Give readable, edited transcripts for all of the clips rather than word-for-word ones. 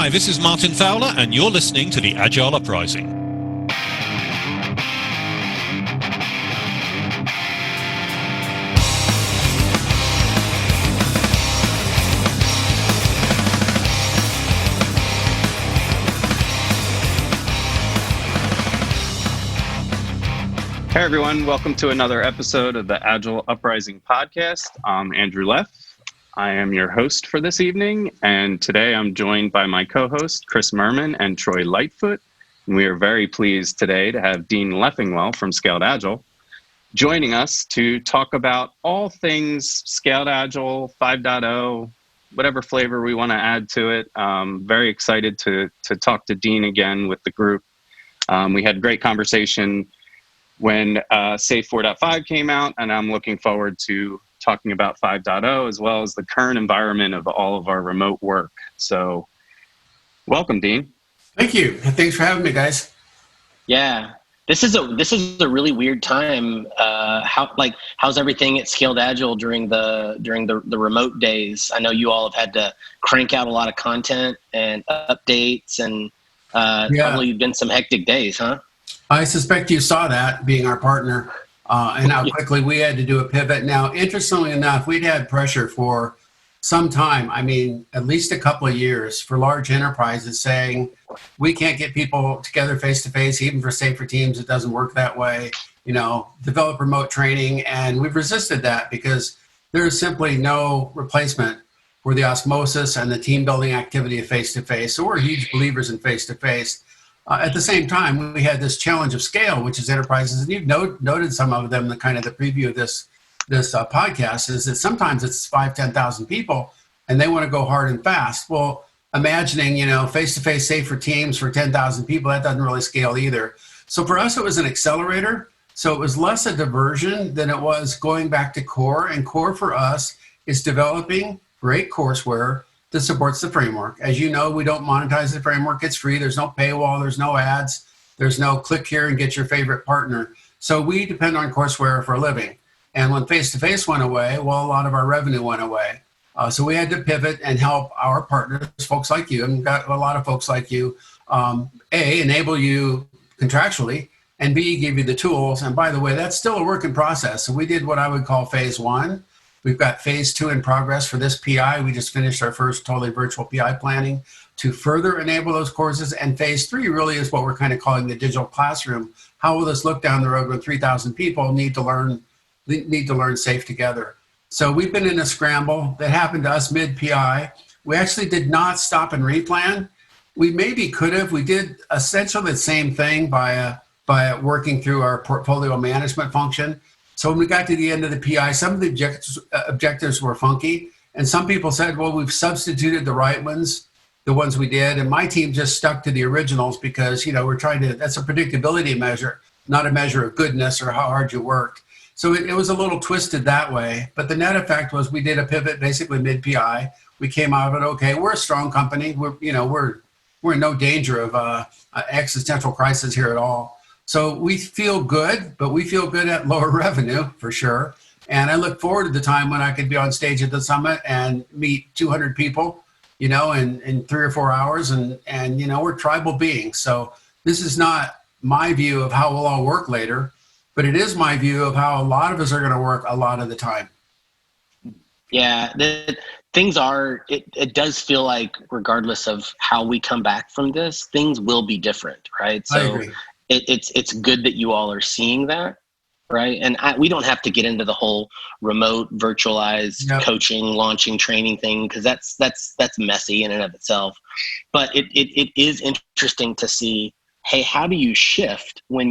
Hi, this is Martin Fowler, and you're listening to the Agile Uprising. Hey everyone, welcome to another episode of the Agile Uprising podcast. I'm Andrew Leff. I am your host for this evening, and today I'm joined by my co-host Chris Murman and Troy Lightfoot. And we are very pleased today to have Dean Leffingwell from Scaled Agile joining us to talk about all things Scaled Agile 5.0, whatever flavor we want to add to it. Very excited to talk to Dean again with the group. We had a great conversation when Safe 4.5 came out, and I'm looking forward to talking about 5.0 as well as the current environment of all of our remote work. So welcome, Dean. Thank you. Thanks for having me, guys. Yeah, this is a really weird time. How's everything at Scaled Agile during the remote days? I know you all have had to crank out a lot of content and updates, and probably been some hectic days, huh? I suspect you saw that, being our partner, and how quickly we had to do a pivot. Now, interestingly enough, we'd had pressure for some time, I mean, at least a couple of years, for large enterprises saying, we can't get people together face-to-face, even for safer teams, it doesn't work that way, develop remote training. And we've resisted that because there is simply no replacement for the osmosis and the team-building activity of face-to-face. So we're huge believers in face-to-face. At the same time, we had this challenge of scale, which is enterprises, and you've noted some of them. The preview of this podcast is that sometimes it's 5,000-10,000 people, and they want to go hard and fast. Well, imagining face-to-face safer teams for 10,000 people, that doesn't really scale either. So for us, it was an accelerator. So it was less a diversion than it was going back to core. And core for us is developing great courseware that supports the framework. As you know, we don't monetize the framework. It's free. There's no paywall. There's no ads. There's no click here and get your favorite partner. So we depend on courseware for a living. And when face-to-face went away, well, a lot of our revenue went away. So we had to pivot and help our partners, folks like you, and we've got a lot of folks like you, A, enable you contractually, and B, give you the tools. And by the way, that's still a work in process. So we did what I would call phase one. We've got phase two in progress for this PI. We just finished our first totally virtual PI planning to further enable those courses. And phase three really is what we're kind of calling the digital classroom. How will this look down the road when 3,000 people need to learn safe together? So we've been in a scramble that happened to us mid-PI. We actually did not stop and replan. We maybe could have. We did essentially the same thing by working through our portfolio management function. So when we got to the end of the PI, some of the objectives were funky. And some people said, well, we've substituted the right ones, the ones we did. And my team just stuck to the originals because, we're trying to, that's a predictability measure, not a measure of goodness or how hard you worked. So it was a little twisted that way. But the net effect was we did a pivot basically mid-PI. We came out of it, okay, we're a strong company. We're in no danger of existential crisis here at all. So we feel good, but we feel good at lower revenue for sure. And I look forward to the time when I could be on stage at the summit and meet 200 people, in 3 or 4 hours. And we're tribal beings. So this is not my view of how we'll all work later, but it is my view of how a lot of us are going to work a lot of the time. Yeah, it does feel like regardless of how we come back from this, things will be different, right? So I agree. It's good that you all are seeing that, right? And we don't have to get into the whole remote, virtualized coaching, launching, training thing because that's messy in and of itself. But it is interesting to see, hey, how do you shift when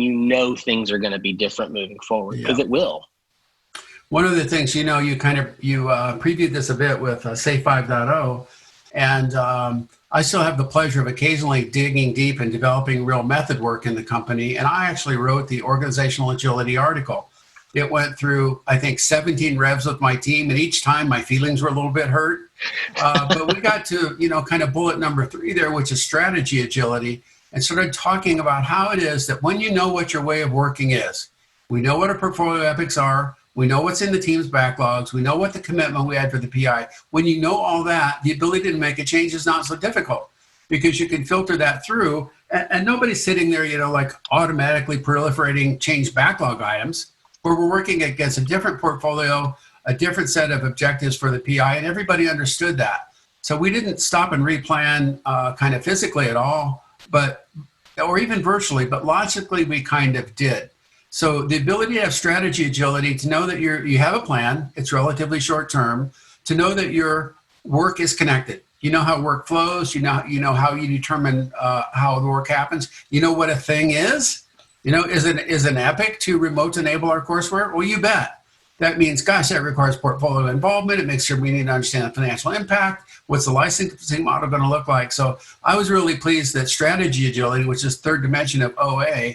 things are going to be different moving forward? Because it will. One of the things, you previewed this a bit with Safe 5.0, and I still have the pleasure of occasionally digging deep and developing real method work in the company. And I actually wrote the organizational agility article. It went through, I think, 17 revs with my team. And each time my feelings were a little bit hurt. But we got to, kind of bullet number 3 there, which is strategy agility, and started talking about how it is that when you know what your way of working is, we know what our portfolio epics are, we know what's in the team's backlogs, we know what the commitment we had for the PI. When you know all that, the ability to make a change is not so difficult. because you can filter that through, and nobody's sitting there, like automatically proliferating change backlog items, where we're working against a different portfolio, a different set of objectives for the PI, and everybody understood that. So we didn't stop and replan kind of physically at all, or even virtually, but logically we kind of did. So the ability to have strategy agility, to know that you have a plan, it's relatively short term, to know that your work is connected. You know how work flows, you know how you determine how the work happens. You know what a thing is? Is an epic to remote enable our coursework? Well, you bet. That means, gosh, that requires portfolio involvement. It makes sure we need to understand the financial impact. What's the licensing model going to look like? So I was really pleased that strategy agility, which is third dimension of OA,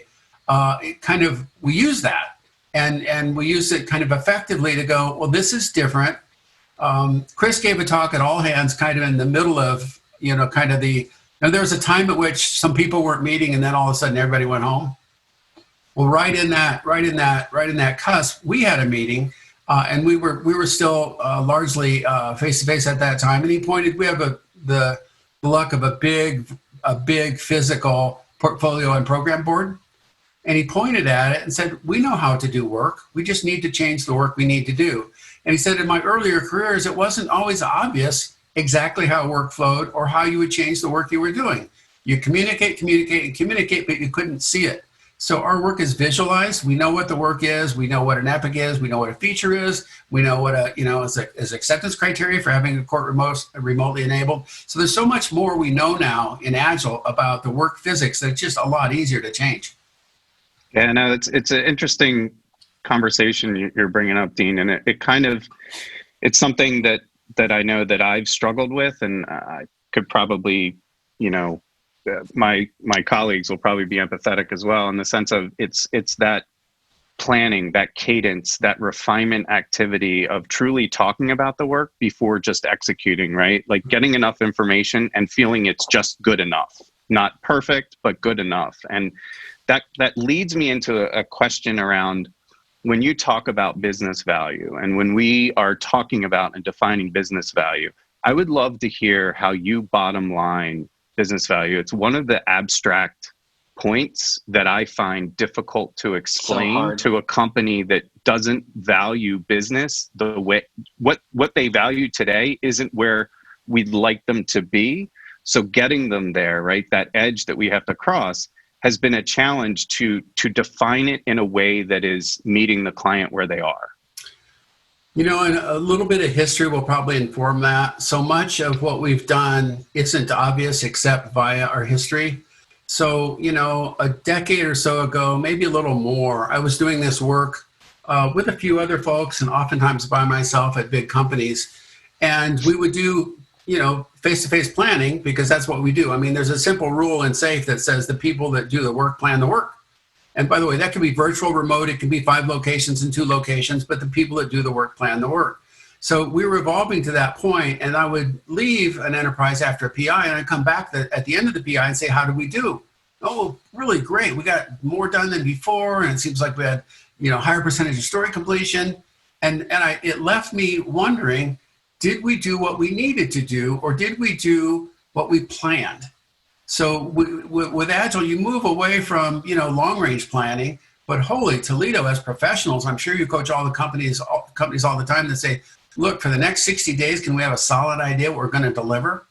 we use that. And we use it kind of effectively to go, well, this is different. Chris gave a talk at all hands kind of in the middle of, there was a time at which some people weren't meeting and then all of a sudden everybody went home. Well, right in that cusp, we had a meeting, and we were still largely face to face at that time. And he pointed, we have the luck of a big physical portfolio and program board, and he pointed at it and said, "We know how to do work. We just need to change the work we need to do." And he said, "In my earlier careers, it wasn't always obvious exactly how work flowed or how you would change the work you were doing. You communicate, but you couldn't see it." So our work is visualized. We know what the work is. We know what an epic is. We know what a feature is. We know what is acceptance criteria for having a court remotely enabled. So there's so much more we know now in Agile about the work physics that it's just a lot easier to change. Yeah, no, it's an interesting conversation you're bringing up, Dean, and it's something that I know that I've struggled with, and I could probably, my colleagues will probably be empathetic as well, in the sense of it's that planning, that cadence, that refinement activity of truly talking about the work before just executing, right? Like getting enough information and feeling it's just good enough, not perfect, but good enough. And that leads me into a question around, when you talk about business value and when we are talking about and defining business value, I would love to hear how you bottom line business value. It's one of the abstract points that I find difficult to explain to a company that doesn't value business the way what they value today isn't where we'd like them to be. So getting them there, right, that edge that we have to cross, has been a challenge to define it in a way that is meeting the client where they are. And a little bit of history will probably inform that. So much of what we've done isn't obvious except via our history. So, a decade or so ago, maybe a little more, I was doing this work with a few other folks and oftentimes by myself at big companies. And we would do, face-to-face planning, because that's what we do. I mean, there's a simple rule in SAFe that says the people that do the work plan the work. And by the way, that can be virtual, remote, it can be 5 locations and 2 locations, but the people that do the work plan the work. So we were evolving to that point, and I would leave an enterprise after a PI, and I'd come back at the end of the PI and say, how did we do? Oh, really great. We got more done than before, and it seems like we had higher percentage of story completion. And it left me wondering, did we do what we needed to do, or did we do what we planned? So with Agile, you move away from, long-range planning, but holy Toledo, as professionals, I'm sure you coach all the companies all the time that say, look, for the next 60 days, can we have a solid idea what we're going to deliver?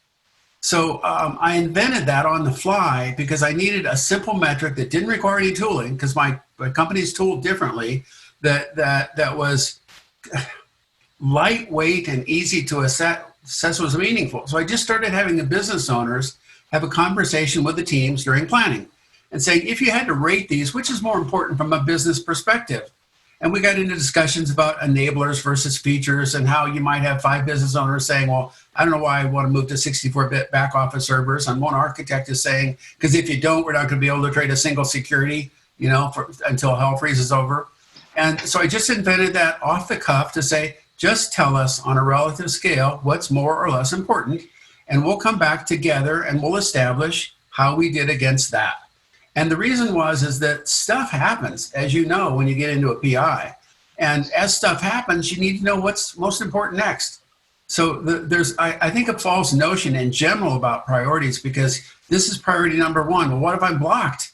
So I invented that on the fly because I needed a simple metric that didn't require any tooling, because my company's tooled differently, that was lightweight and easy to assess was meaningful. So I just started having the business owners have a conversation with the teams during planning and saying, if you had to rate these, which is more important from a business perspective? And we got into discussions about enablers versus features, and how you might have 5 business owners saying, well, I don't know why I want to move to 64-bit back office servers. And one architect is saying, because if you don't, we're not going to be able to trade a single security, until hell freezes over. And so I just invented that off the cuff to say, just tell us on a relative scale what's more or less important, and we'll come back together and we'll establish how we did against that. And the reason is that stuff happens, as you know, when you get into a PI. And as stuff happens, you need to know what's most important next. So there's, I think, a false notion in general about priorities, because this is priority number one. Well, what if I'm blocked?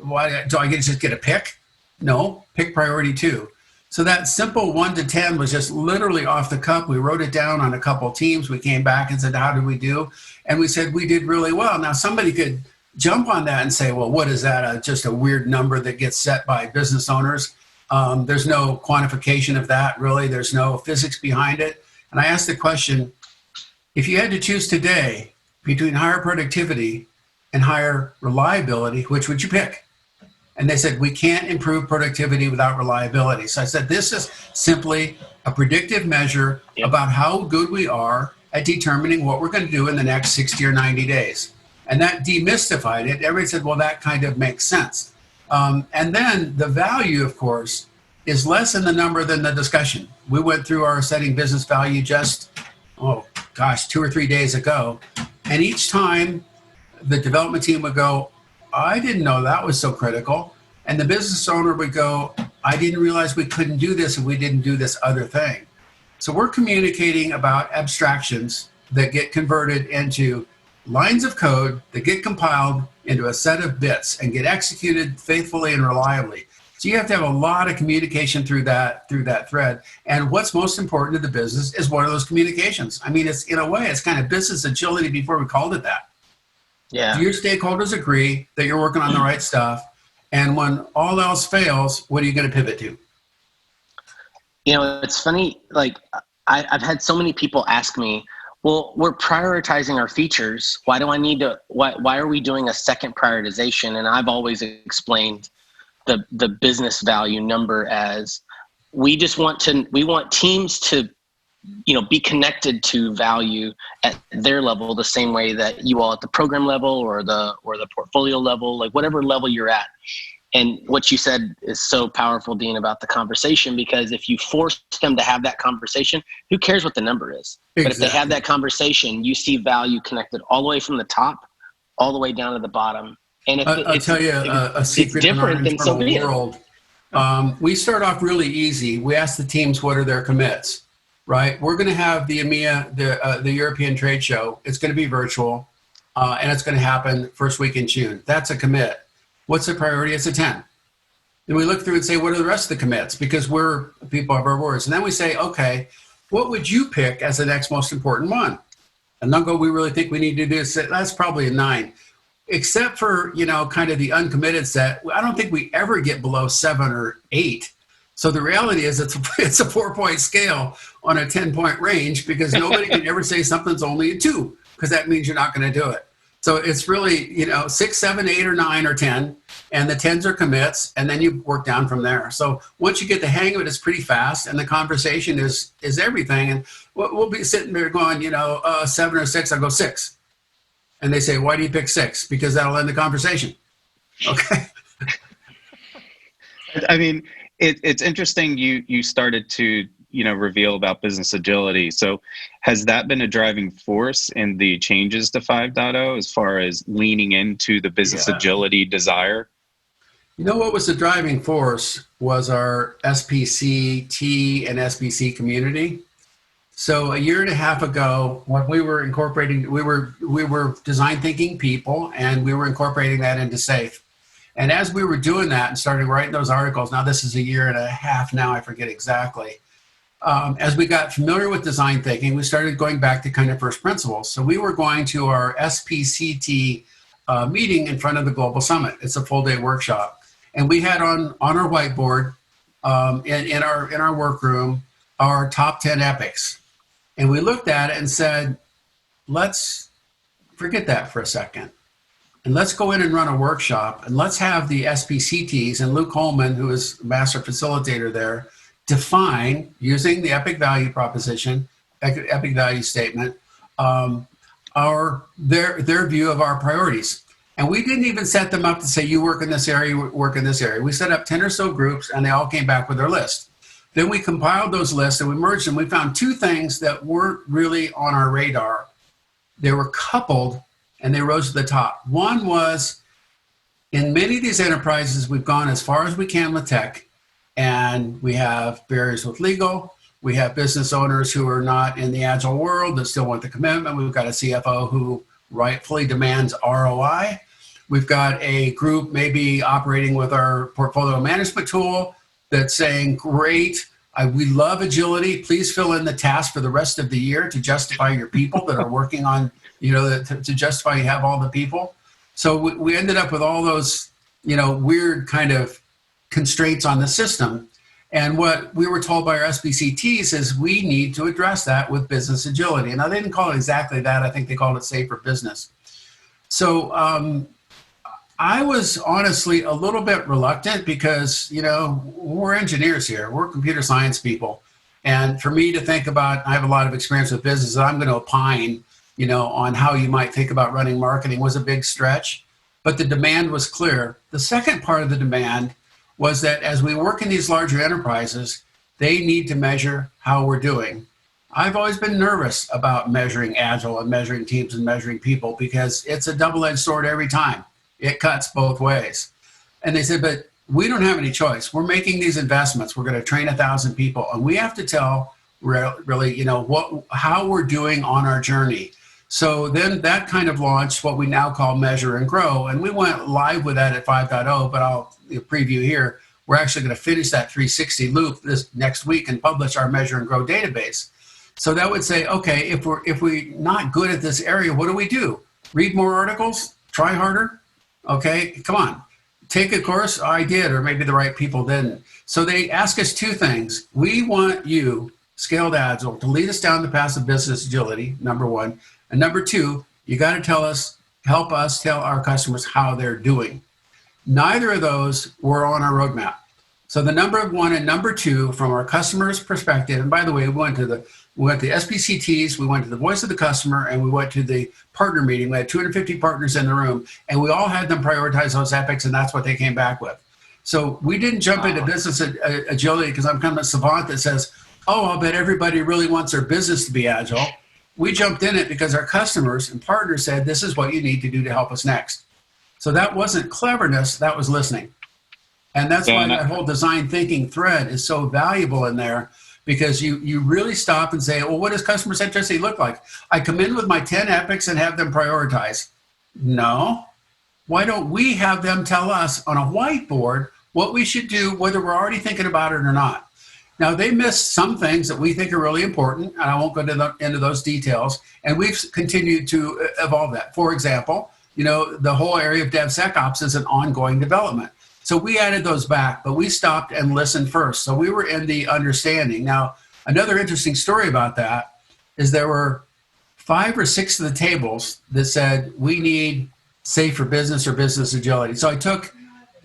Why do I just get a pick? No, pick priority two. So that simple 1 to 10 was just literally off the cuff. We wrote it down on a couple teams. We came back and said, how did we do? And we said, we did really well. Now, somebody could jump on that and say, well, what is that? Just a weird number that gets set by business owners. There's no quantification of that, really. There's no physics behind it. And I asked the question, if you had to choose today between higher productivity and higher reliability, which would you pick? And they said, we can't improve productivity without reliability. So I said, this is simply a predictive measure about how good we are at determining what we're going to do in the next 60 or 90 days. And that demystified it. Everybody said, well, that kind of makes sense. And then the value, of course, is less in the number than the discussion. We went through our setting business value just, 2 or 3 days ago. And each time the development team would go, I didn't know that was so critical. And the business owner would go, I didn't realize we couldn't do this if we didn't do this other thing. So we're communicating about abstractions that get converted into lines of code that get compiled into a set of bits and get executed faithfully and reliably. So you have to have a lot of communication through that thread. And what's most important to the business is one of those communications. I mean, it's, in a way, it's kind of business agility before we called it that. Yeah. Do your stakeholders agree that you're working on the right stuff? And when all else fails, what are you going to pivot to? You know, it's funny, like I've had so many people ask me, well, we're prioritizing our features. Why do I need to, why are we doing a second prioritization? And I've always explained the business value number as we want teams to, be connected to value at their level, the same way that you all at the program level or the portfolio level, like whatever level you're at. And what you said is so powerful, Dean, about the conversation, because if you force them to have that conversation, who cares what the number is? Exactly. But if they have that conversation, you see value connected all the way from the top, all the way down to the bottom. And I'll tell you a secret in our internal world. We start off really easy. We ask the teams, what are their commits? Right? We're going to have the EMEA, the European trade show. It's going to be virtual, and it's going to happen first week in June. That's a commit. What's the priority? It's a 10. Then we look through and say, what are the rest of the commits? Because we're people of our words. And then we say, okay, what would you pick as the next most important one? And they'll go, we really think we need to do this. That's probably a 9. Except for, kind of the uncommitted set. I don't think we ever get below 7 or 8. So the reality is it's a 4-point scale on a 10-point range, because nobody can ever say something's only a 2, because that means you're not going to do it. So it's really, 6, 7, 8, or 9, or 10, and the 10s are commits, and then you work down from there. So once you get the hang of it, it's pretty fast, and the conversation is everything. And we'll be sitting there going, 7 or 6, I'll go 6. And they say, why do you pick 6? Because that'll end the conversation. Okay. I mean, it's interesting you started to reveal about business agility. So has that been a driving force in the changes to 5.0 as far as leaning into the business agility desire? What was the driving force was our SPCT and SBC community. So a year and a half ago, when we were incorporating, we were design thinking people, and we were incorporating that into SAFe. And as we were doing that and started writing those articles, now this is a year and a half now, I forget exactly. As we got familiar with design thinking, we started going back to kind of first principles. So we were going to our SPCT meeting in front of the Global Summit. It's a full day workshop. And we had on our whiteboard in our workroom our top 10 epics. And we looked at it and said, let's forget that for a second. And let's go in and run a workshop, and let's have the SPCTs and Luke Holman, who is master facilitator there, define, using the epic value proposition, epic value statement, their view of our priorities. And we didn't even set them up to say, you work in this area, you work in this area. We set up 10 or so groups, and they all came back with their list. Then we compiled those lists and we merged them. We found 2 things that weren't really on our radar. They were coupled and they rose to the top. One was, in many of these enterprises, we've gone as far as we can with tech, and we have barriers with legal, We have business owners who are not in the Agile world that still want the commitment. We've got a CFO who rightfully demands ROI. We've got a group maybe operating with our portfolio management tool that's saying, great, we love agility. Please fill in the task for the rest of the year to justify your people that are working on, to justify you have all the people. So we ended up with all those, weird kind of constraints on the system. And what we were told by our SBCTs is we need to address that with business agility. Now, they didn't call it exactly that. I think they called it safer business. So I was honestly a little bit reluctant because, we're engineers here. We're computer science people. And for me to think about, I have a lot of experience with business, I'm going to opine, on how you might think about running marketing was a big stretch. But the demand was clear. The second part of the demand was that as we work in these larger enterprises, they need to measure how we're doing. I've always been nervous about measuring Agile and measuring teams and measuring people because it's a double-edged sword every time. It cuts both ways. And they said, but we don't have any choice. We're making these investments. We're going to train 1,000 people, and we have to tell really, how we're doing on our journey. So then that kind of launched what we now call Measure and Grow. And we went live with that at 5.0, but I'll preview here. We're actually going to finish that 360 loop this next week and publish our Measure and Grow database. So that would say, okay, if we're not good at this area, what do we do? Read more articles? Try harder? Okay, come on. Take a course? I did, or maybe the right people didn't. So they ask us two things. We want you, Scaled Agile, to lead us down the path of business agility, number one. And number two, you got to help us tell our customers how they're doing. Neither of those were on our roadmap. So the number one and number two from our customer's perspective, and by the way, we went to the SBCTs, we went to the voice of the customer, and we went to the partner meeting. We had 250 partners in the room, and we all had them prioritize those epics, and that's what they came back with. So we didn't jump into business agility because I'm kind of a savant that says, I'll bet everybody really wants their business to be agile. We jumped in it because our customers and partners said, this is what you need to do to help us next. So that wasn't cleverness, that was listening. And that's why that whole design thinking thread is so valuable in there, because you really stop and say, well, what does customer centricity look like? I come in with my 10 epics and have them prioritize. No. Why don't we have them tell us on a whiteboard what we should do, whether we're already thinking about it or not? Now, they missed some things that we think are really important, and I won't go into those details, and we've continued to evolve that. For example, the whole area of DevSecOps is an ongoing development. So we added those back, but we stopped and listened first. So we were in the understanding. Now, another interesting story about that is there were 5 or 6 of the tables that said we need safer business or business agility. So I took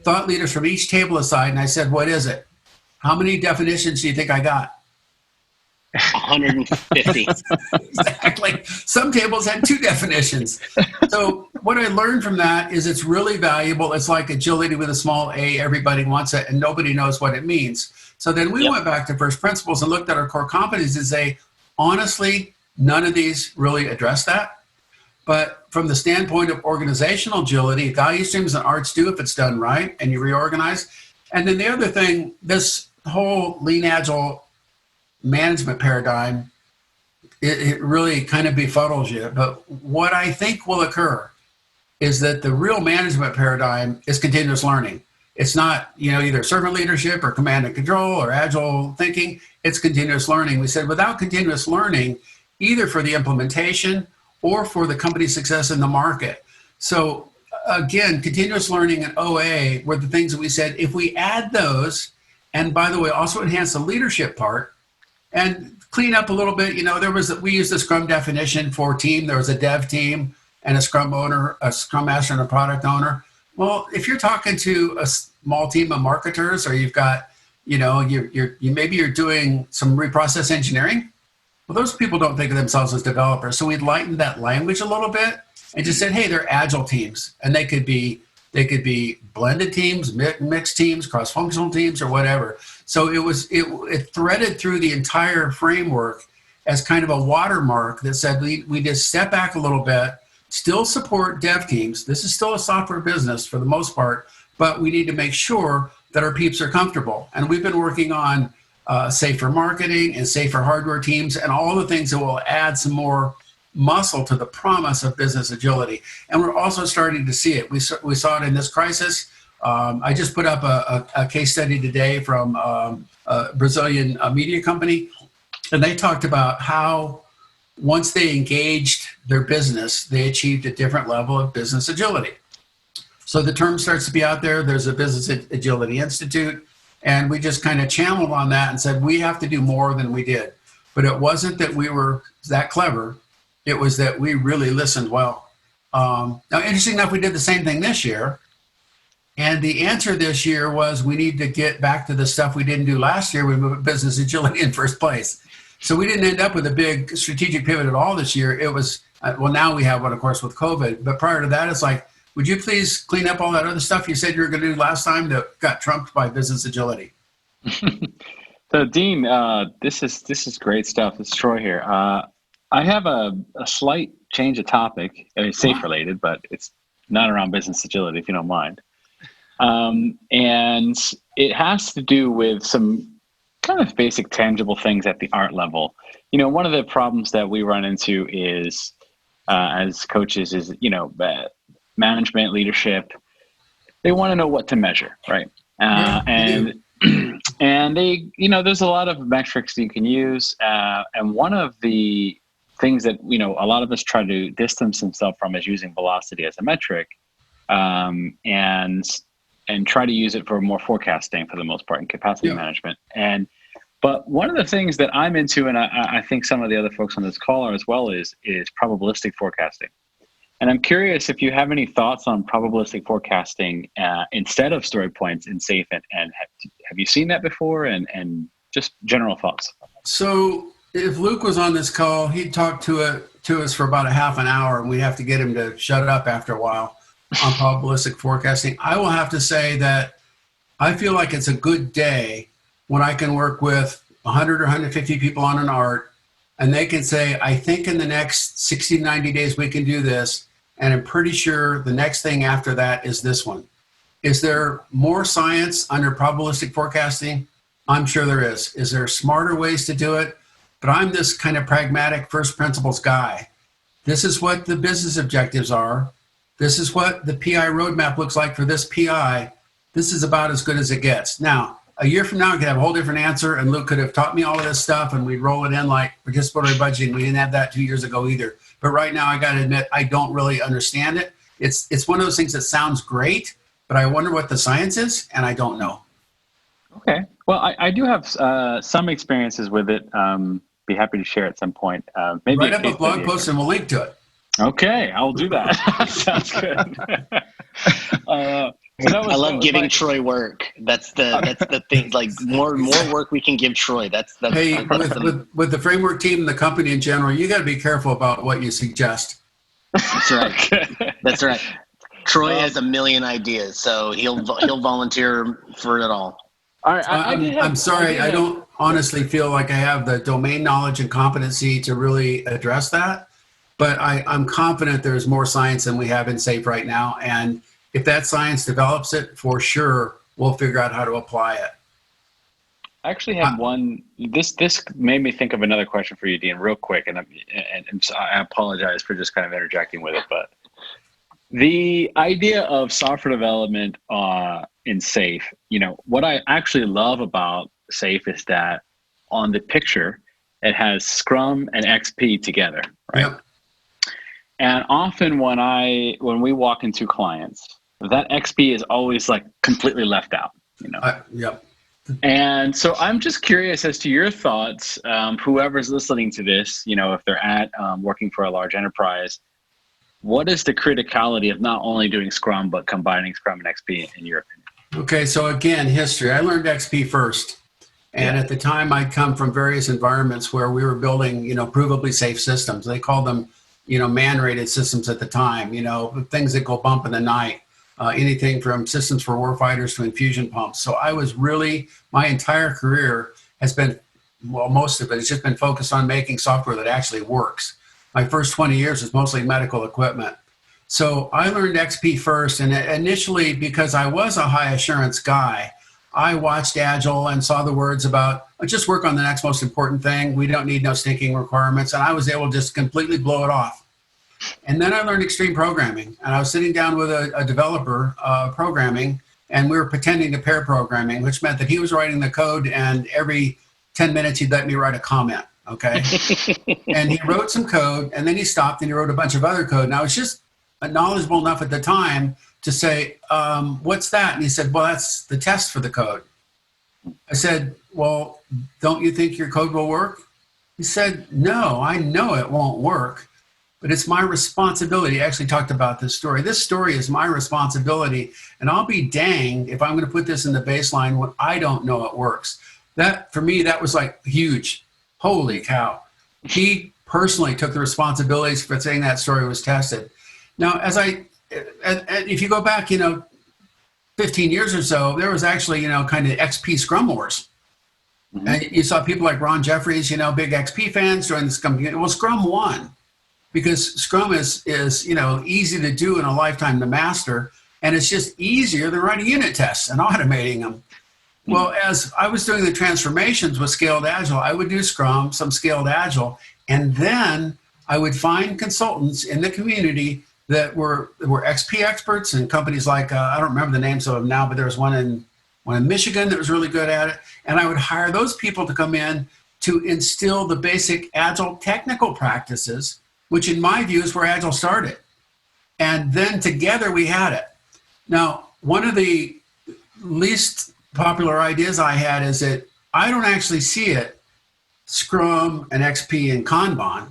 thought leaders from each table aside and I said, what is it? How many definitions do you think I got? 150. Exactly. Some tables had 2 definitions. So what I learned from that is it's really valuable. It's like agility with a small a. Everybody wants it and nobody knows what it means. So then we went back to first principles and looked at our core competencies and say, honestly, none of these really address that. But from the standpoint of organizational agility, value streams and arts do if it's done right and you reorganize. And then the other thing, this whole lean agile management paradigm, it really kind of befuddles you. But what I think will occur is that the real management paradigm is continuous learning. It's not, either servant leadership or command and control or agile thinking. It's continuous learning. We said without continuous learning, either for the implementation or for the company's success in the market. So again, continuous learning and OA were the things that we said, if we add those, and by the way, also enhance the leadership part and clean up a little bit, we used the Scrum definition for team. There was a dev team and a Scrum owner, a Scrum master and a product owner. Well, if you're talking to a small team of marketers, or you've got, maybe you're doing some reprocess engineering. Well, those people don't think of themselves as developers. So we lightened that language a little bit and just said, hey, they're agile teams, and they could be blended teams, mixed teams, cross-functional teams, or whatever. So it threaded through the entire framework as kind of a watermark that said we just step back a little bit, still support dev teams. This is still a software business for the most part, but we need to make sure that our peeps are comfortable. And we've been working on safer marketing and safer hardware teams, and all the things that will add some more muscle to the promise of business agility. And we're also starting to see it. We saw it in this crisis. I just put up a case study today from a Brazilian media company, and they talked about how once they engaged their business, they achieved a different level of business agility. So the term starts to be out there. There's a Business Agility Institute, and we just kind of channeled on that and said, we have to do more than we did. But it wasn't that we were that clever. It was that we really listened well. Now, interesting enough, we did the same thing this year. And the answer this year was we need to get back to the stuff we didn't do last year. We moved business agility in first place. So we didn't end up with a big strategic pivot at all this year. It was, well, now we have one, of course, with COVID. But prior to that, it's like, would you please clean up all that other stuff you said you were going to do last time that got trumped by business agility? So, Dean, this is great stuff. It's Troy here. I have a slight change of topic. I mean, safe related, but it's not around business agility, if you don't mind. And it has to do with some kind of basic tangible things at the art level. You know, one of the problems that we run into is, as coaches is, management, leadership, they want to know what to measure, right? And they, there's a lot of metrics you can use. And one of the things that, a lot of us try to distance themselves from is using velocity as a metric, and try to use it for more forecasting for the most part and capacity management. But one of the things that I'm into, and I think some of the other folks on this call are as well, is probabilistic forecasting. And I'm curious if you have any thoughts on probabilistic forecasting instead of story points in SAFE, and have you seen that before, and just general thoughts? So if Luke was on this call, he'd talk to us for about a half an hour, and we'd have to get him to shut up after a while on probabilistic forecasting. I will have to say that I feel like it's a good day when I can work with 100 or 150 people on an art, and they can say, I think in the next 60 to 90 days we can do this, and I'm pretty sure the next thing after that is this one. Is there more science under probabilistic forecasting? I'm sure there is. Is there smarter ways to do it? But I'm this kind of pragmatic first principles guy. This is what the business objectives are. This is what the PI roadmap looks like for this PI. This is about as good as it gets. Now, a year from now, I could have a whole different answer, and Luke could have taught me all of this stuff, and we'd roll it in like participatory budgeting. We didn't have that 2 years ago either. But right now, I got to admit, I don't really understand it. It's one of those things that sounds great, but I wonder what the science is, and I don't know. Okay. Well, I do have some experiences with it. Be happy to share at some point. Maybe write up a blog post, and we'll link to it. Okay, I'll do that. Sounds good. I love giving Troy work. That's the thing. Like more work we can give Troy. Hey, with the framework team and the company in general, you got to be careful about what you suggest. That's right. That's right. Troy has a million ideas, so he'll volunteer for it all. All right. I'm sorry. I don't honestly feel like I have the domain knowledge and competency to really address that. But I'm confident there's more science than we have in SAFE right now. And if that science develops it, for sure, we'll figure out how to apply it. I actually have one. This made me think of another question for you, Dean, real quick. And so I apologize for just kind of interjecting with it. But the idea of software development in SAFE, what I actually love about SAFE is that on the picture, it has Scrum and XP together, right? Yep. And often when we walk into clients, that XP is always like completely left out, Yep. And so I'm just curious as to your thoughts, whoever's listening to this, if they're at working for a large enterprise, what is the criticality of not only doing Scrum, but combining Scrum and XP in your opinion? Okay, so again, history. I learned XP first. And at the time, I'd come from various environments where we were building, provably safe systems. They called them, man-rated systems at the time, things that go bump in the night, anything from systems for warfighters to infusion pumps. So I was really, my entire career has been, well, most of it has just been focused on making software that actually works. My first 20 years was mostly medical equipment. So I learned XP first, and initially, because I was a high assurance guy, I watched Agile and saw the words about just work on the next most important thing. We don't need no stinking requirements. And I was able to just completely blow it off. And then I learned extreme programming. And I was sitting down with a developer programming, and we were pretending to pair programming, which meant that he was writing the code, and every 10 minutes he'd let me write a comment. Okay. And he wrote some code, and then he stopped and he wrote a bunch of other code. And I was just knowledgeable enough at the time to say, what's that? And he said, well, that's the test for the code. I said, well, don't you think your code will work? He said, no, I know it won't work, but it's my responsibility. I actually talked about this story. This story is my responsibility, and I'll be danged if I'm going to put this in the baseline when I don't know it works. That, for me, that was like huge. Holy cow. He personally took the responsibilities for saying that story was tested. Now, if you go back, 15 years or so, there was actually, kind of XP Scrum Wars. Mm-hmm. And you saw people like Ron Jeffries, big XP fans join the Scrum community. Well, Scrum won because Scrum is easy to do in a lifetime to master, and it's just easier than writing unit tests and automating them. Well, as I was doing the transformations with Scaled Agile, I would do Scrum, some Scaled Agile, and then I would find consultants in the community that were XP experts and companies like, I don't remember the names of them now, but there was one in Michigan that was really good at it. And I would hire those people to come in to instill the basic Agile technical practices, which in my view is where Agile started. And then together we had it. Now, one of the least popular ideas I had is that I don't actually see it, Scrum and XP and Kanban.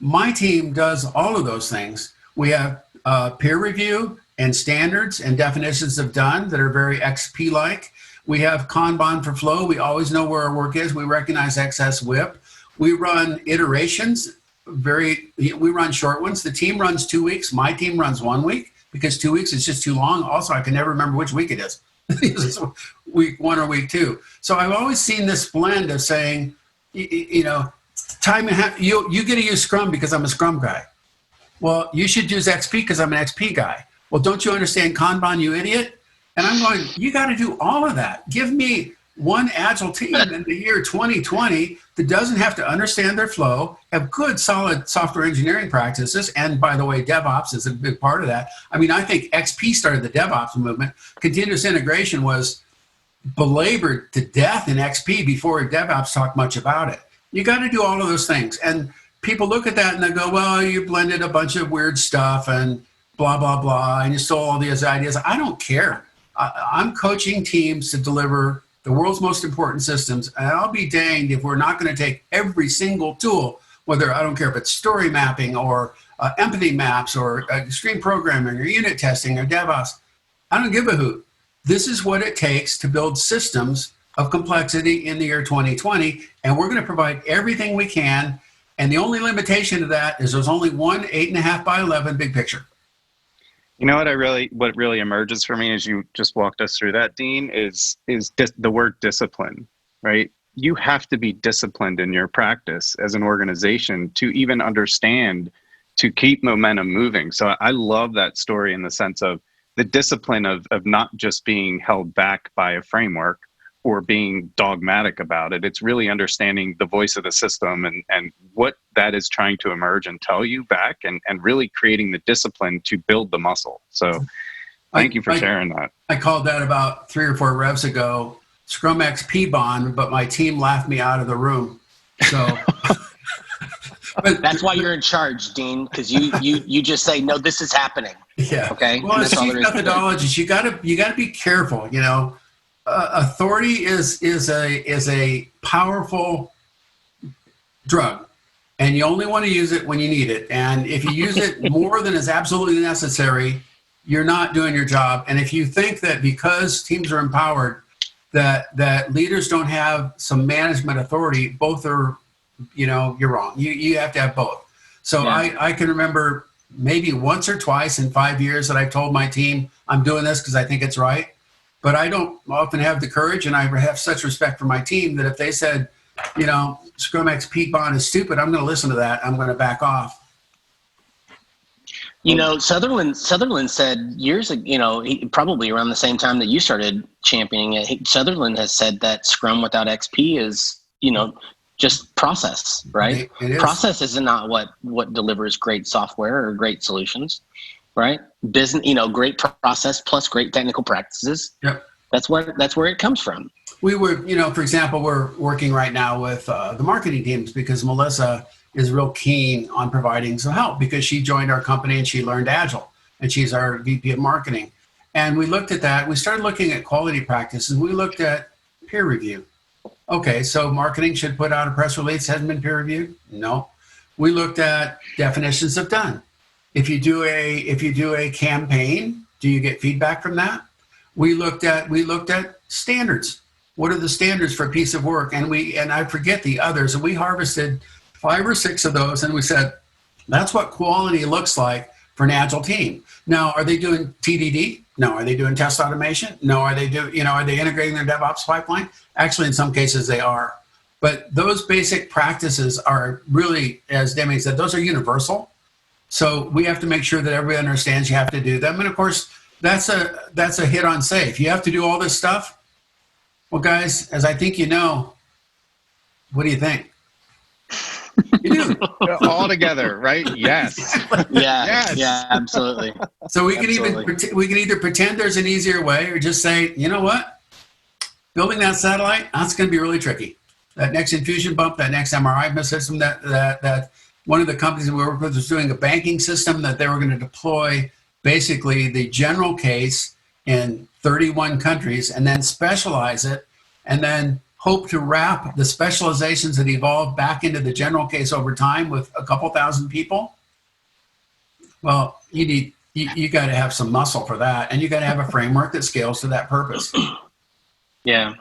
My team does all of those things. We have peer review and standards and definitions of done that are very XP-like. We have Kanban for flow. We always know where our work is. We recognize excess WIP. We run iterations. We run short ones. The team runs 2 weeks. My team runs 1 week because 2 weeks is just too long. Also, I can never remember which week it is. Week 1 or week 2. So I've always seen this blend of saying, time and half, you get to use Scrum because I'm a Scrum guy. Well, you should use XP because I'm an XP guy. Well, don't you understand Kanban, you idiot? And I'm going, you got to do all of that. Give me one Agile team in the year 2020 that doesn't have to understand their flow, have good, solid software engineering practices. And by the way, DevOps is a big part of that. I mean, I think XP started the DevOps movement. Continuous integration was belabored to death in XP before DevOps talked much about it. You got to do all of those things. And people look at that and they go, well, you blended a bunch of weird stuff and blah, blah, blah, and you stole all these ideas. I don't care. I'm coaching teams to deliver the world's most important systems, and I'll be danged if we're not going to take every single tool, whether, I don't care if it's story mapping or empathy maps or extreme programming or unit testing or DevOps. I don't give a hoot. This is what it takes to build systems of complexity in the year 2020, and we're going to provide everything we can. And the only limitation to that is there's only one 8.5 by 11 big picture. You know what really emerges for me as you just walked us through that, Dean, is the word discipline, right? You have to be disciplined in your practice as an organization to even understand, to keep momentum moving. So I love that story in the sense of the discipline of not just being held back by a framework or being dogmatic about it. It's really understanding the voice of the system and what that is trying to emerge and tell you back, and really creating the discipline to build the muscle. So thank you for sharing that. I called that about 3 or 4 revs ago, Scrum XP bond, but my team laughed me out of the room. So but that's why you're in charge, Dean, because you just say, no, this is happening. Yeah. Okay. Well, it's these methodologies. You gotta be careful, Authority is a powerful drug, and you only want to use it when you need it. And if you use it more than is absolutely necessary, you're not doing your job. And if you think that because teams are empowered, that leaders don't have some management authority, both are, you're wrong. You have to have both. So yeah. I can remember maybe once or twice in 5 years that I told my team, I'm doing this because I think it's right. But I don't often have the courage, and I have such respect for my team that if they said, Scrum XP bond is stupid, I'm going to listen to that. I'm going to back off. Sutherland said years ago, probably around the same time that you started championing it, Sutherland has said that Scrum without XP is, just process, right? It is. Process is not what delivers great software or great solutions, right? Business, great process plus great technical practices. Yep. That's where it comes from. We were, for example, we're working right now with the marketing teams because Melissa is real keen on providing some help because she joined our company and she learned Agile and she's our VP of marketing. And we looked at that. We started looking at quality practices. We looked at peer review. Okay, so marketing should put out a press release. Hasn't been peer reviewed? No. We looked at definitions of done. If you do a campaign, do you get feedback from that? We looked at standards. What are the standards for a piece of work? And I forget the others. And we harvested 5 or 6 of those, and we said, that's what quality looks like for an Agile team. Now, are they doing TDD? No. Are they doing test automation? No. Are they integrating their DevOps pipeline? Actually, in some cases they are. But those basic practices are really, as Demi said, those are universal. So we have to make sure that everybody understands you have to do them. And of course, that's a hit on safe. You have to do all this stuff. Well, guys, as I think you know, what do you think? You do. All together, right? Yes. Yeah, absolutely. So we can either pretend there's an easier way or just say, you know what? Building that satellite, that's going to be really tricky. That next infusion bump, that next MRI system, that one of the companies we work with was doing a banking system that they were going to deploy basically the general case in 31 countries and then specialize it and then hope to wrap the specializations that evolved back into the general case over time with a couple thousand people. Well, you got to have some muscle for that, and you got to have a framework that scales to that purpose. Yeah.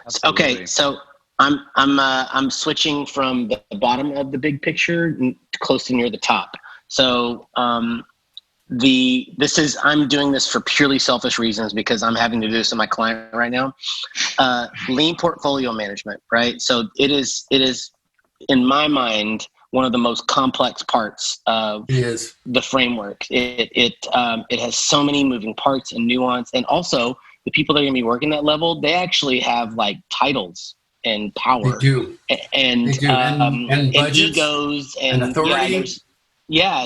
Absolutely. Okay, so I'm switching from the bottom of the big picture close to near the top. So I'm doing this for purely selfish reasons because I'm having to do this with my client right now. Lean portfolio management, right? So it is in my mind one of the most complex parts of the framework. It has so many moving parts and nuance, and also the people that are going to be working that level, they actually have like titles and power. They do. And egos and authority.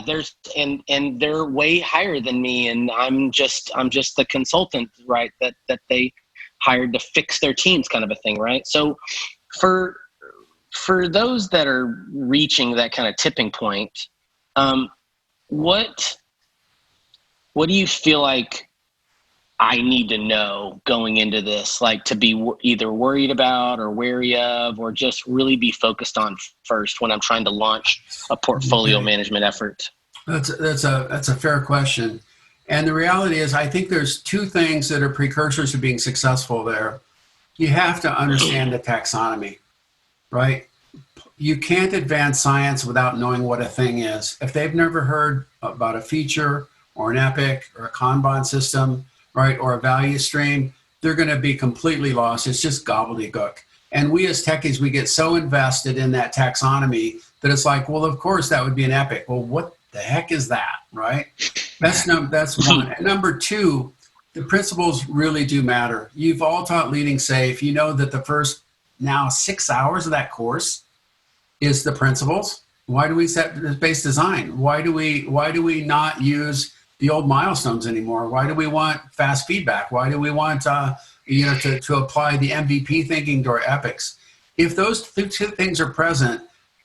There's and they're way higher than me, and I'm just the consultant, right? That they hired to fix their teams, kind of a thing, right? So for those that are reaching that kind of tipping point, what do you feel like I need to know going into this, like to be either worried about or wary of, or just really be focused on first when I'm trying to launch a portfolio management effort? That's a fair question. And the reality is, I think there's 2 things that are precursors to being successful there. You have to understand the taxonomy, right? You can't advance science without knowing what a thing is. If they've never heard about a feature or an epic or a Kanban system, right, or a value stream, they're going to be completely lost. It's just gobbledygook. And we as techies, we get so invested in that taxonomy that it's like, well, of course, that would be an epic. Well, what the heck is that, right? That's one. And number 2, the principles really do matter. You've all taught Leading Safe. You know that the first now 6 hours of that course is the principles. Why do we set base design? Why do we not use the old milestones anymore? Why do we want fast feedback? Why do we want to apply the MVP thinking to our epics? If those 2 things are present,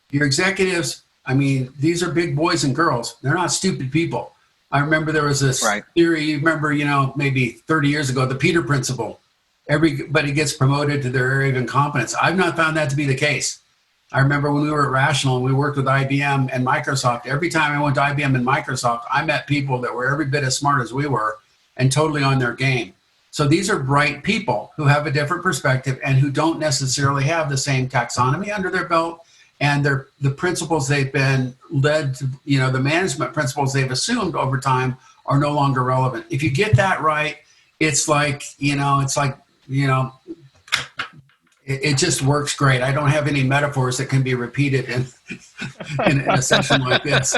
your executives, I mean, these are big boys and girls. They're not stupid people. I remember there was this theory, you remember, maybe 30 years ago, the Peter Principle. Everybody gets promoted to their area of incompetence. I've not found that to be the case. I remember when we were at Rational and we worked with IBM and Microsoft, every time I went to IBM and Microsoft, I met people that were every bit as smart as we were and totally on their game. So these are bright people who have a different perspective and who don't necessarily have the same taxonomy under their belt, and the principles they've been led to, the management principles they've assumed over time are no longer relevant. If you get that right, it's like, it just works great. I don't have any metaphors that can be repeated in a session like this.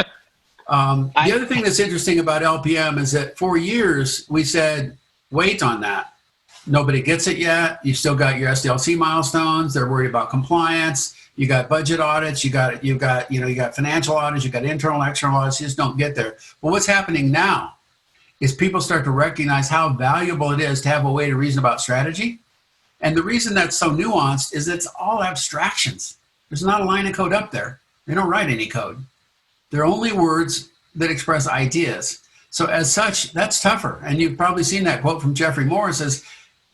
The other thing that's interesting about LPM is that for years we said, wait on that. Nobody gets it yet. You've still got your SDLC milestones. They're worried about compliance. You got budget audits. You got financial audits. You got internal, external audits. You just don't get there. But what's happening now is people start to recognize how valuable it is to have a way to reason about strategy. And the reason that's so nuanced is it's all abstractions. There's not a line of code up there. They don't write any code. They're only words that express ideas. So as such, that's tougher. And you've probably seen that quote from Jeffrey Moore. It says,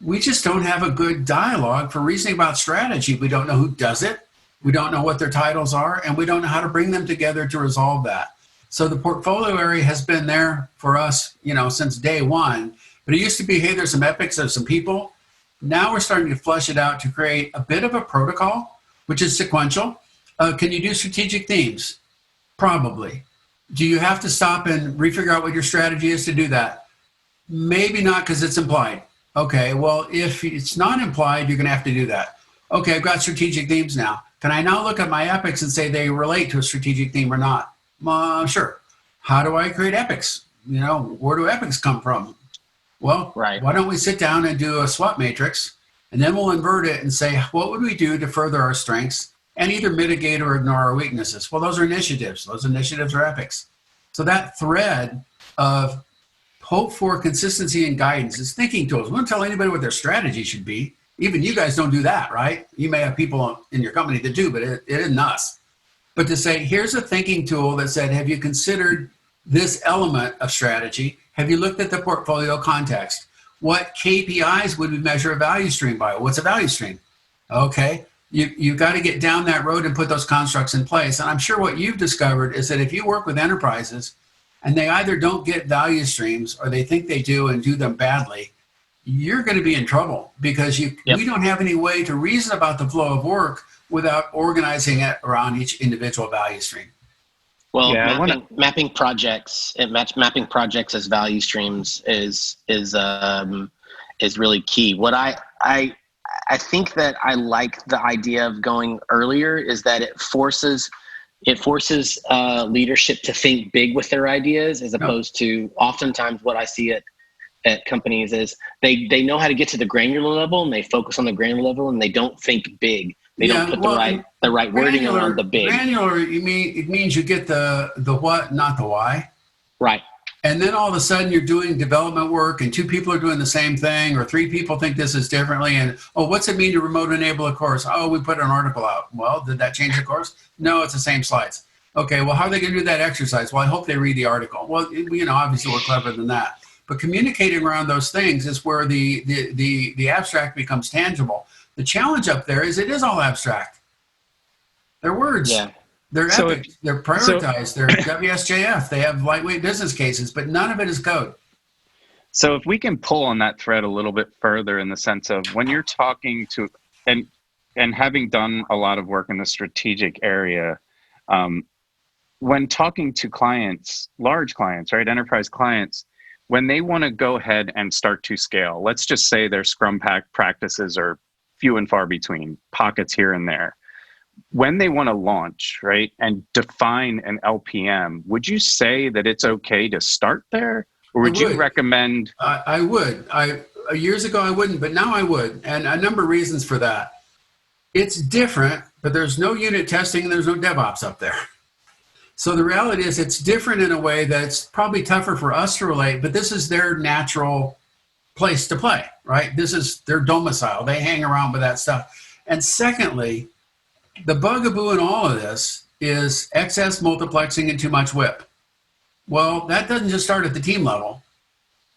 we just don't have a good dialogue for reasoning about strategy. We don't know who does it. We don't know what their titles are, and we don't know how to bring them together to resolve that. So the portfolio area has been there for us, since day one. But it used to be, hey, there's some epics, there's some people. Now we're starting to flush it out to create a bit of a protocol, which is sequential. Can you do strategic themes? Probably. Do you have to stop and refigure out what your strategy is to do that? Maybe not, because it's implied. Okay, well, if it's not implied, you're going to have to do that. Okay, I've got strategic themes now. Can I now look at my epics and say they relate to a strategic theme or not? Sure. How do I create epics? Where do epics come from? Well, Why don't we sit down and do a SWOT matrix, and then we'll invert it and say, what would we do to further our strengths and either mitigate or ignore our weaknesses? Well, those are initiatives. Those initiatives are epics. So that thread of hope for consistency and guidance is thinking tools. We don't tell anybody what their strategy should be. Even you guys don't do that, right? You may have people in your company that do, but it isn't us. But to say, here's a thinking tool that said, have you considered this element of strategy? Have you looked at the portfolio context? What KPIs would we measure a value stream by? What's a value stream? Okay, you've got to get down that road and put those constructs in place. And I'm sure what you've discovered is that if you work with enterprises and they either don't get value streams or they think they do and do them badly, you're going to be in trouble because we don't have any way to reason about the flow of work without organizing it around each individual value stream. Well, mapping projects as value streams is really key. What I think that I like the idea of going earlier is that it forces leadership to think big with their ideas, as opposed to oftentimes what I see at companies is they know how to get to the granular level and they focus on the granular level and they don't think big. They don't put the right wording around the big. Granular, it means you get the what, not the why. Right. And then all of a sudden you're doing development work and 2 people are doing the same thing or 3 people think this is differently. And, what's it mean to remote enable a course? We put an article out. Well, did that change the course? No, it's the same slides. Okay, well, how are they going to do that exercise? Well, I hope they read the article. Well, obviously we're clever than that. But communicating around those things is where the abstract becomes tangible. The challenge up there is it is all abstract. They're words. Yeah. They're epic. They're prioritized. They're WSJF. They have lightweight business cases, but none of it is code. So if we can pull on that thread a little bit further in the sense of when you're talking to, and having done a lot of work in the strategic area, when talking to clients, large clients, right, enterprise clients, when they want to go ahead and start to scale, let's just say their Scrum practices are few and far between, pockets here and there. When they want to launch, right, and define an LPM, would you say that it's okay to start there? Or would you recommend? I would. Years ago I wouldn't, but now I would. And a number of reasons for that. It's different, but there's no unit testing and there's no DevOps up there. So the reality is it's different in a way that's probably tougher for us to relate, but this is their natural place to play, right? This is their domicile. They hang around with that stuff. And secondly, the bugaboo in all of this is excess multiplexing and too much whip. Well, that doesn't just start at the team level.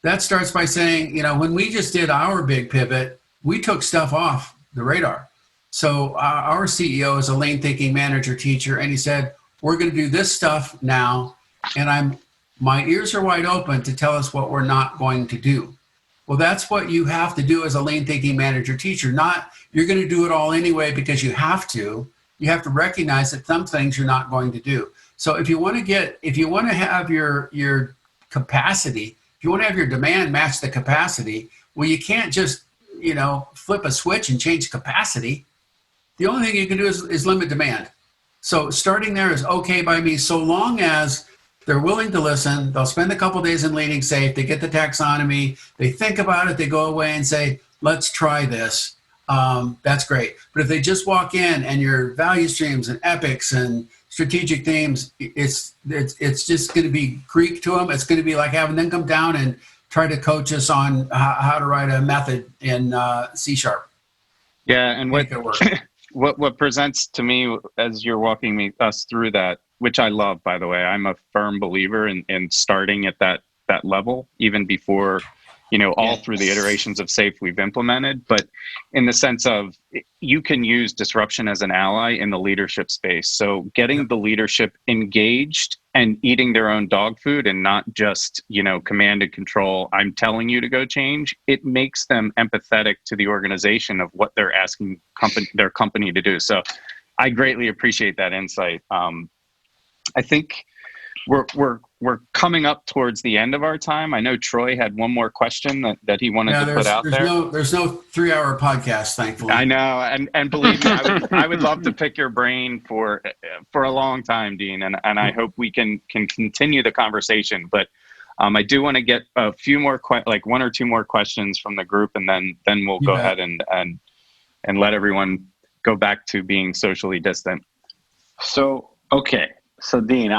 That starts by saying, when we just did our big pivot, we took stuff off the radar. So our CEO is a lean thinking manager teacher, and he said, we're going to do this stuff now, and my ears are wide open to tell us what we're not going to do. Well, that's what you have to do as a lean thinking manager teacher. Not you're going to do it all anyway because you have to. You have to recognize that some things you're not going to do. So if you want to have your capacity, if you want to have your demand match the capacity, well, you can't just flip a switch and change capacity. The only thing you can do is limit demand. So starting there is okay by me, so long as they're willing to listen. They'll spend a couple days in leading safe. They get the taxonomy. They think about it. They go away and say, let's try this. That's great. But if they just walk in and your value streams and epics and strategic themes, it's just going to be Greek to them. It's going to be like having them come down and try to coach us on how to write a method in C#. Yeah, and what presents to me as you're walking us through that, which I love, by the way, I'm a firm believer in starting at that level, even before, all through the iterations of SAFE we've implemented, but in the sense of you can use disruption as an ally in the leadership space. So getting the leadership engaged and eating their own dog food and not just, command and control, I'm telling you to go change, it makes them empathetic to the organization of what they're asking their company to do. So I greatly appreciate that insight. I think we're coming up towards the end of our time. I know Troy had one more question that he wanted to put out there. There's no 3-hour podcast, thankfully. I know, and believe me, I would love to pick your brain for a long time, Dean, and I hope we can continue the conversation. But I do want to get a few more like 1 or 2 more questions from the group, and then we'll go ahead and let everyone go back to being socially distant. So Dean,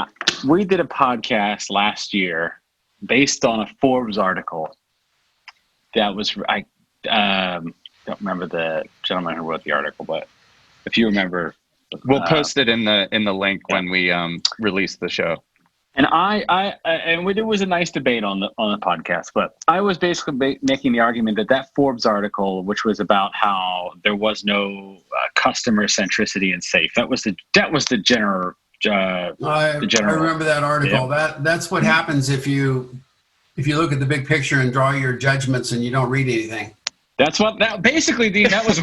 we did a podcast last year based on a Forbes article that was, I don't remember the gentleman who wrote the article, but if you remember. We'll post it in the link when we release the show. And it was a nice debate on the podcast, but I was basically making the argument that Forbes article, which was about how there was no customer centricity in SAFE, that was the general. I remember that article. Yeah. That's what happens if you look at the big picture and draw your judgments and you don't read anything. Basically, Dean, that was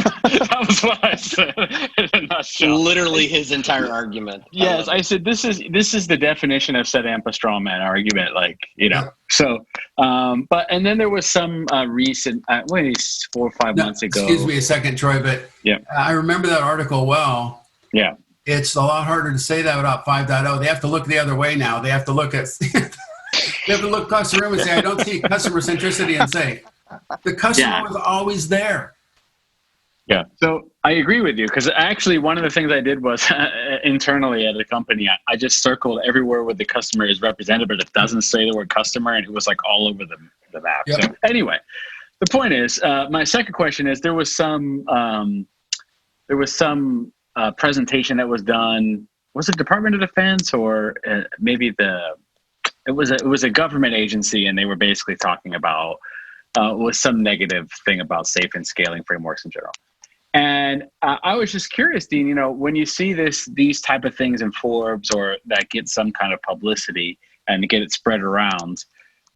what I said in a nutshell. Literally his entire argument. Yes, I said this is the definition of set amp a straw man argument, Yeah. So, and then there was some recent, 4 or 5 months ago. Excuse me a second, Troy, but yeah, I remember that article well. Yeah. It's a lot harder to say that without 5.0. They have to look the other way now. They have to look at, they have to look across the room and say, I don't see customer centricity and say, the customer was always there. Yeah. So I agree with you, because actually one of the things I did was internally at the company, I just circled everywhere where the customer is represented, but it doesn't say the word customer, and it was like all over the map. Yep. So anyway, the point is, my second question is, there was some presentation that was done. Was it Department of Defense or maybe it was a government agency, and they were basically talking about was some negative thing about SAFE and scaling frameworks in general. And I was just curious, Dean, when you see these type of things in Forbes or that get some kind of publicity and get it spread around,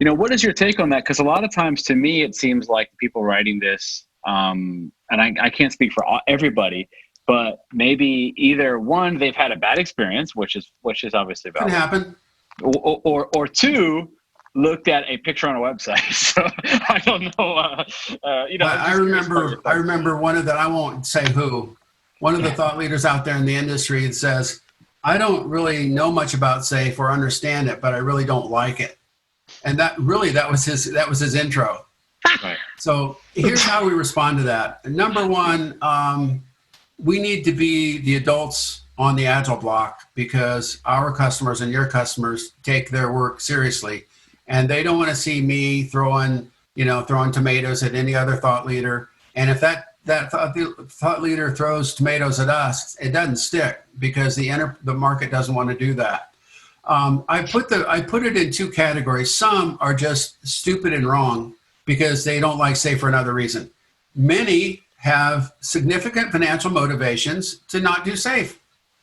what is your take on that? Because a lot of times, to me, it seems like people writing this, and I can't speak for everybody, but maybe either one, they've had a bad experience, which is obviously valid. Can happen. Or two, looked at a picture on a website. So I don't know. I remember one of I won't say who. One of the thought leaders out there in the industry that says, "I don't really know much about SAFE or understand it, but I really don't like it." And that was his intro. Right. So here's how we respond to that. Number one, we need to be the adults on the Agile block, because our customers and your customers take their work seriously, and they don't want to see me throwing tomatoes at any other thought leader. And if that thought leader throws tomatoes at us, it doesn't stick, because the market doesn't want to do that. I put it in 2 categories. Some are just stupid and wrong because they don't like SAFE for another reason. Many have significant financial motivations to not do SAFE.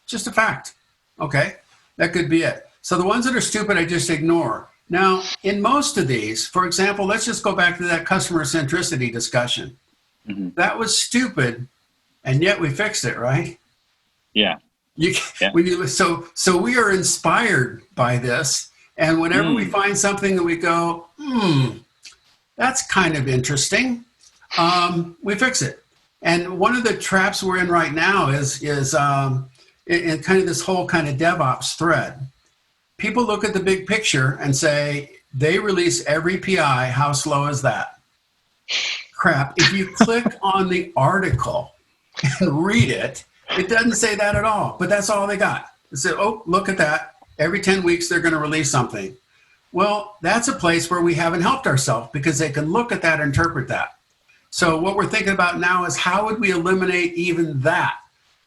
Just a fact. Okay, that could be it. So the ones that are stupid, I just ignore. Now, in most of these, for example, let's just go back to that customer centricity discussion. Mm-hmm. That was stupid, and yet we fixed it, right? Yeah. So we are inspired by this, and whenever we find something that we go, that's kind of interesting, we fix it. And one of the traps we're in right now is in kind of this whole kind of DevOps thread. people look at the big picture and say, they release every PI, how slow is that? Crap, if you click on the article and read it, it doesn't say that at all, but that's all they got. It said, oh, look at that. Every 10 weeks, they're going to release something. Well, that's a place where we haven't helped ourselves because they can look at that and interpret that. So what we're thinking about now is how would we eliminate even that?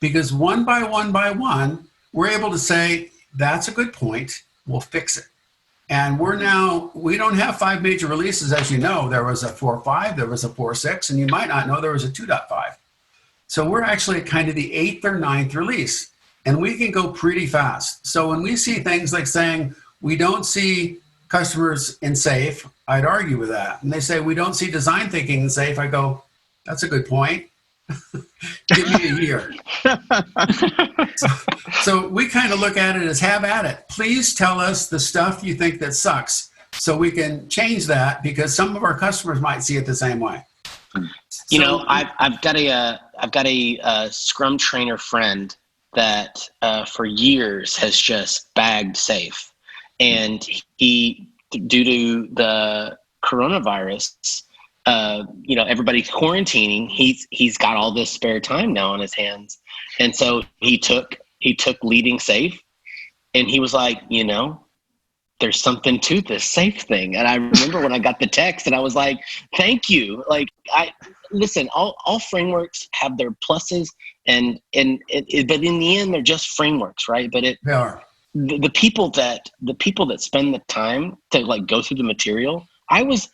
Because one by one, we're able to say, that's a good point, we'll fix it. And we don't have 5 major releases, as you know. There was a 4.5, there was a 4.6, and you might not know there was a 2.5. So we're actually at kind of the 8th or 9th release, and we can go pretty fast. So when we see things like saying, we don't see customers in SAFe, I'd argue with that. And they say, we don't see design thinking in SAFe, I go, that's a good point. Give me a year. So we kind of look at it as have at it. Please tell us the stuff you think that sucks so we can change that, because some of our customers might see it the same way. You know, I've got a Scrum trainer friend that for years has just bagged SAFe, and he, due to the coronavirus, everybody's quarantining. He's got all this spare time now on his hands, and so he took leading SAFe, and he was like, there's something to this SAFe thing. And I remember when I got the text, and I was like, thank you. Like, listen, all frameworks have their pluses, and but in the end, they're just frameworks, right? But they are. The people that spend the time to like go through the material. I was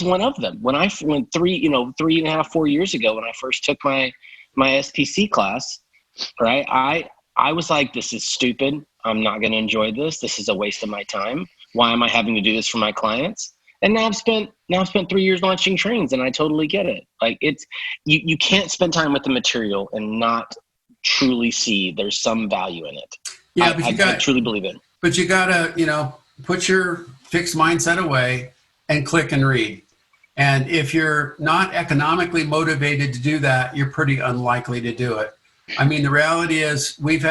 one of them when I went 3.5, 4 years ago when I first took my SPC class, right? I was like, this is stupid. I'm not going to enjoy this. This is a waste of my time. Why am I having to do this for my clients? And now I've spent 3 years launching trains, and I totally get it. Like, it's you can't spend time with the material and not truly see there's some value in it. Yeah, but I truly believe it. But you gotta, put your fixed mindset away and click and read. And if you're not economically motivated to do that, you're pretty unlikely to do it. I mean, the reality is we've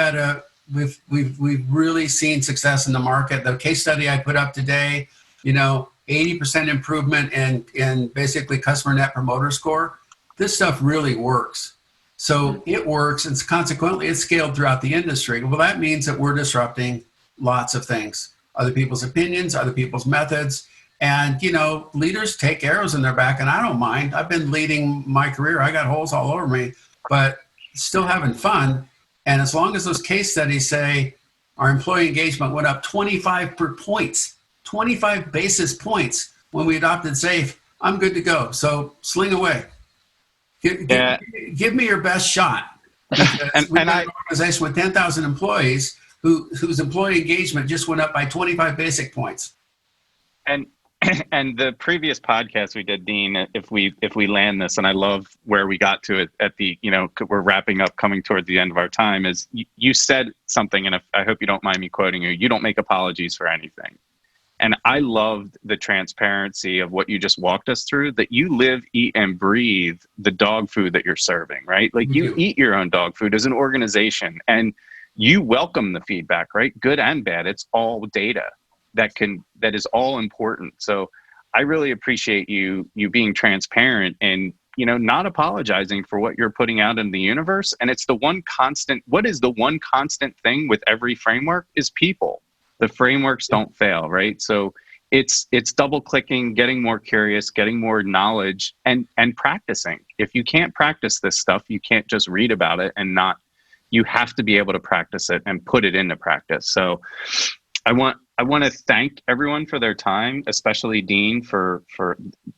really seen success in the market. The case study I put up today, 80% improvement in basically customer net promoter score. This stuff really works. So it works, and consequently it's scaled throughout the industry. Well, that means that we're disrupting lots of things, other people's opinions, other people's methods. And, leaders take arrows in their back, and I don't mind. I've been leading my career. I got holes all over me, but still having fun. And as long as those case studies say our employee engagement went up 25 basis points when we adopted SAFe, I'm good to go. So sling away. Give me your best shot. We've got an organization with 10,000 employees whose employee engagement just went up by 25 basic points. And the previous podcast we did, Dean, if we land this, and I love where we got to it at the, we're wrapping up, coming toward the end of our time, is you said something, and I hope you don't mind me quoting you, you don't make apologies for anything. And I loved the transparency of what you just walked us through, that you live, eat, and breathe the dog food that you're serving, right? Like you eat your own dog food as an organization, and you welcome the feedback, right? Good and bad. It's all data that is all important. So I really appreciate you being transparent and, not apologizing for what you're putting out in the universe. And it's what is the one constant thing with every framework is people. The frameworks don't fail, right? So it's double clicking, getting more curious, getting more knowledge, and practicing. If you can't practice this stuff, you can't just read about it you have to be able to practice it and put it into practice. So I want to thank everyone for their time, especially Dean for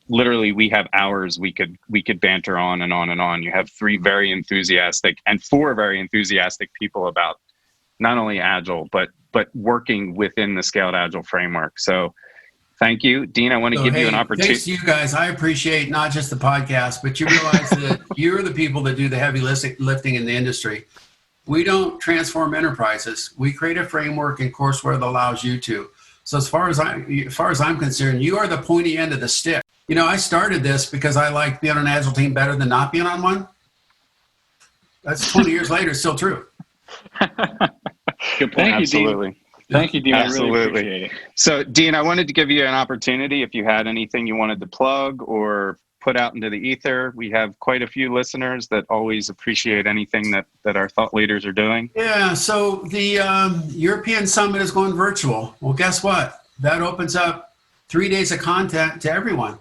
literally, we have hours we could banter on and on and on. You have 4 very enthusiastic people about not only Agile, but working within the Scaled Agile framework. So thank you, Dean. I want to give you an opportunity. Thanks to you guys. I appreciate not just the podcast, but you realize that you're the people that do the heavy lifting in the industry. We don't transform enterprises. We create a framework and courseware that allows you to. So as far as I'm concerned, you are the pointy end of the stick. I started this because I like being on an Agile team better than not being on one. That's 20 years later, still true. Good point. Absolutely. Thank you, Dean. Absolutely. I really appreciate it. So, Dean, I wanted to give you an opportunity if you had anything you wanted to plug or put out into the ether. We have quite a few listeners that always appreciate anything that our thought leaders are doing. Yeah, so the European Summit is going virtual. Well, guess what? That opens up 3 days of content to everyone,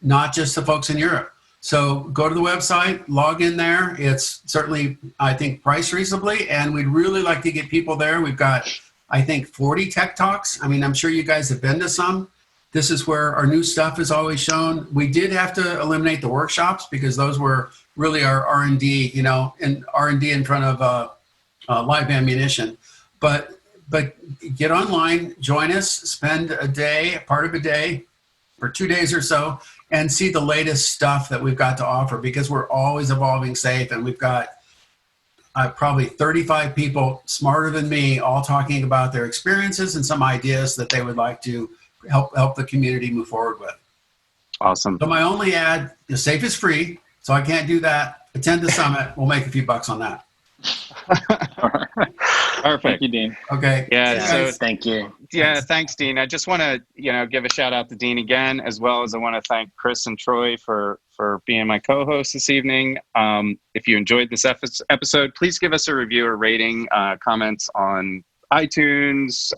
not just the folks in Europe. So go to the website, log in there. It's certainly, I think, priced reasonably, and we'd really like to get people there. We've got, I think, 40 tech talks. I mean, I'm sure you guys have been to some. This is where our new stuff is always shown. We did have to eliminate the workshops because those were really our R&D, and R&D in front of live ammunition. But get online, join us, spend part of a day, for 2 days or so, and see the latest stuff that we've got to offer, because we're always evolving safe, and we've got probably 35 people smarter than me all talking about their experiences and some ideas that they would like to help the community move forward with. Awesome. So my only ad, the safe is free, so I can't do that. Attend the summit. We'll make a few bucks on that. Perfect. Thank you, Dean. Okay. Yeah. So Thank you. yeah, thanks, Dean. I just want to, give a shout out to Dean again, as well as I want to thank Chris and Troy for being my co-hosts this evening. If you enjoyed this episode, please give us a review or rating, comments on iTunes,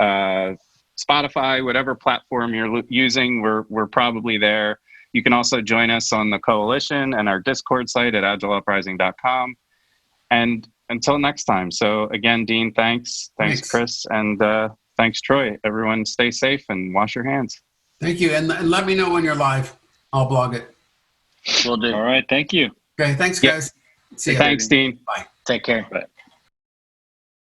Spotify, whatever platform you're using. We're probably there. You can also join us on the Coalition and our Discord site at agileuprising.com. And until next time. So again, Dean, thanks, Chris, and thanks, Troy. Everyone stay safe and wash your hands. Thank you. And let me know when you're live. I'll blog it. Will do. All right. Thank you. Okay. Thanks, guys. See you. Thanks, Dean. Bye. Take care. Bye.